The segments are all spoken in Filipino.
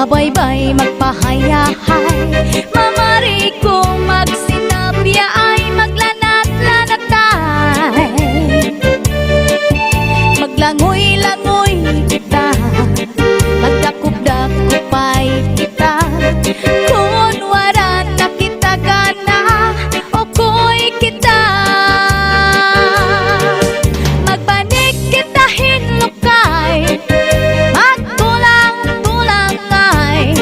Habaybay magpahayahay, mamari kong magsinabya ay maglanat-lanatay. Maglangoy-langoy kita, magdakop-dakopay kita. Kung wala na kita gana, okoy kita. Magbanig kita hinlukay, magtulang-tulang ay,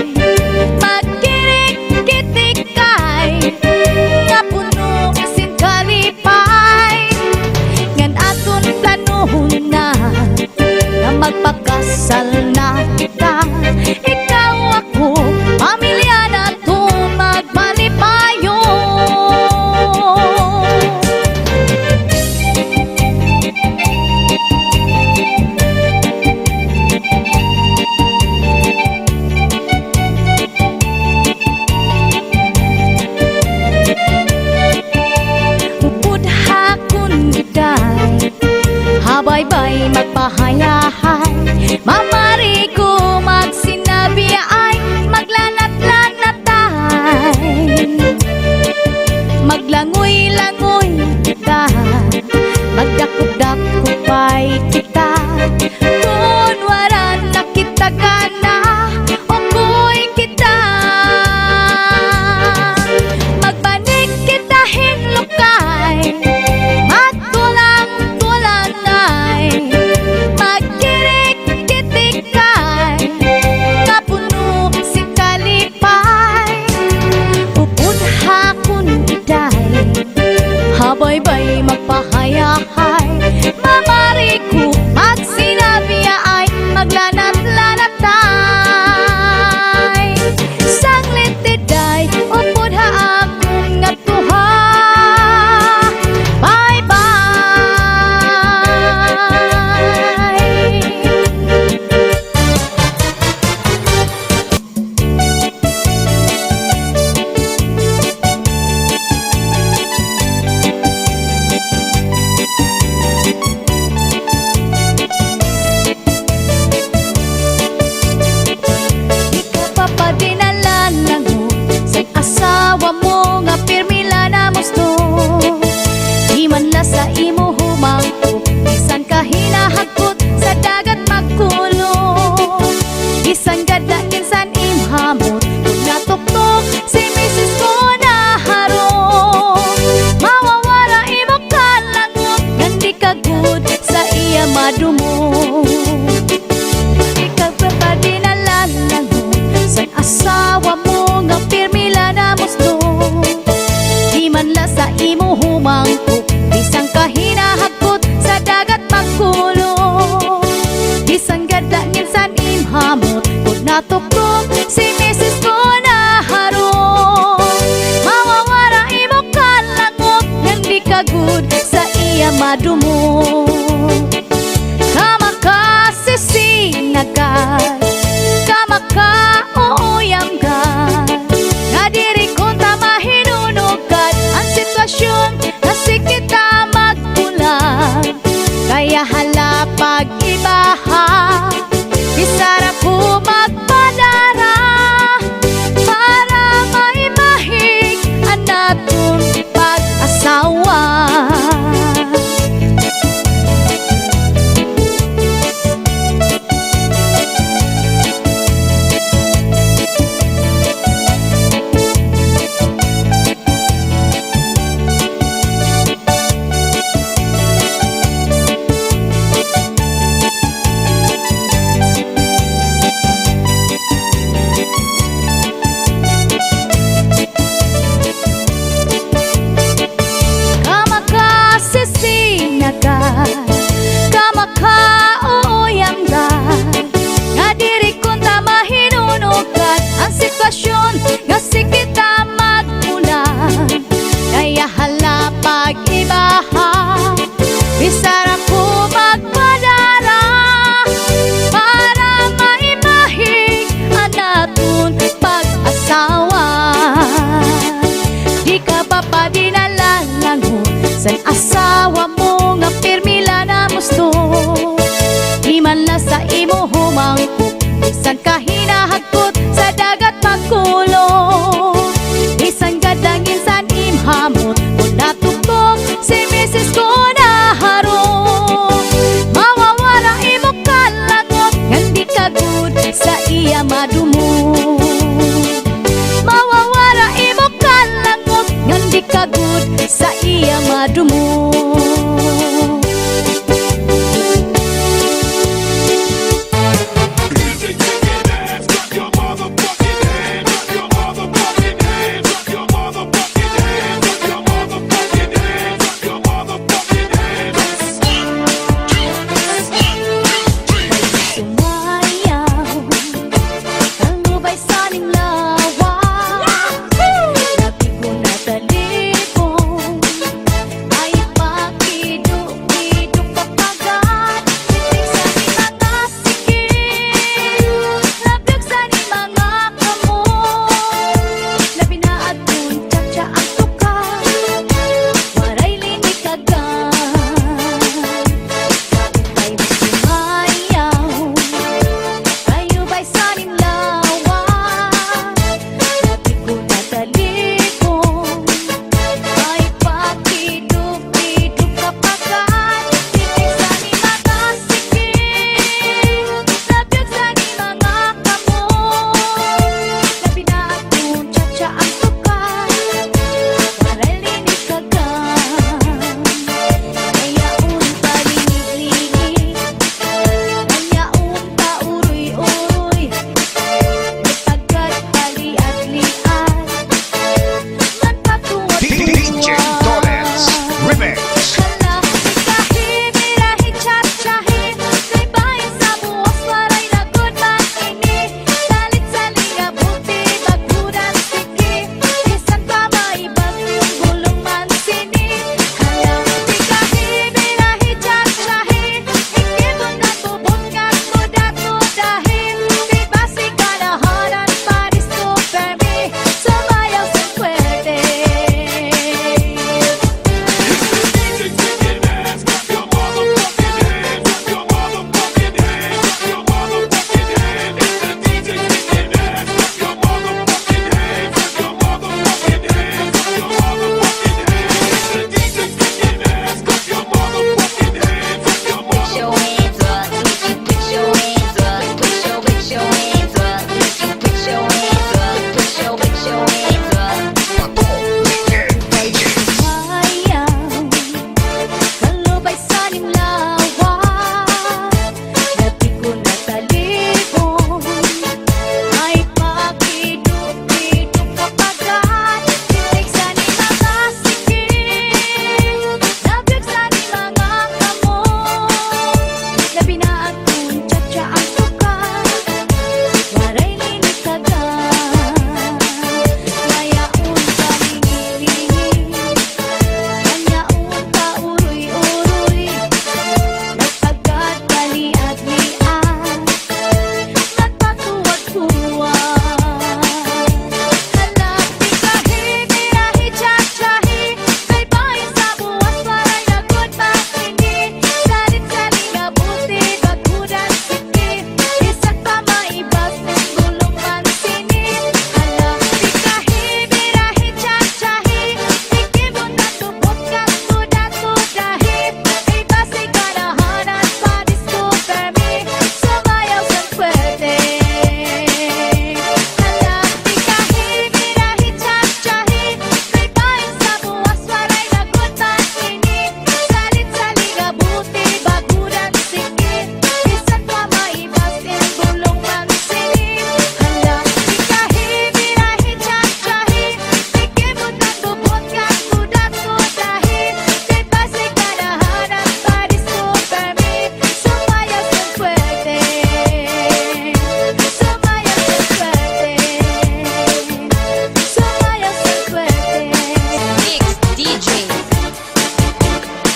magkirik-kitikay, nga puno sin kalipay. Ngan aton planohon na magpakasal na kita. Ikaw ako, pamilya na to magpalipayo. Upod hakon iday, habaybay magpahayahay, mamari ko magsinabi ay maglanat-lanatay. Maglangoy-langoy kita, magdakop-dakopay kita. Kung wala na kita gana, okoy kita. Magbanig kita hinlukay, magtulang-tulang ay, magkirik-kitikay, nga puno si kalipay. Upod hakon iday, habaybay magpahayahay, mamari ko magsinabi ay maglanat-lanatay. Sanglit iday, upod haakon nga tuha. Padinalan mo sa asawa mo nga pirmila na musto. Di man la sa imo humangko, bisan ka hinahagkot sa dagat magkulong. Bisan gada kinsan imhamot, kung natuktok si Mrs. ko na harong. Mawawara imo kalangot, ngan di ka good sa iya madumo. Ikaw padinalan mo sa asawa mo nga pirmila na musto. Di man la sa imo humangko, bisan ka hinahagkot sa dagat magkulong. Bisan gada minsan imhamot, kung natuktok si Mrs. ko na harong. Mawawara imo kalangot, nang di ka good sa iya madumo. Kamakasisinagan, kamaka-uuyamgan, nga diri ko ta mahinunugan ang sitwasyon na si kita magpulang. Kaya hala pag-ibaha, isara po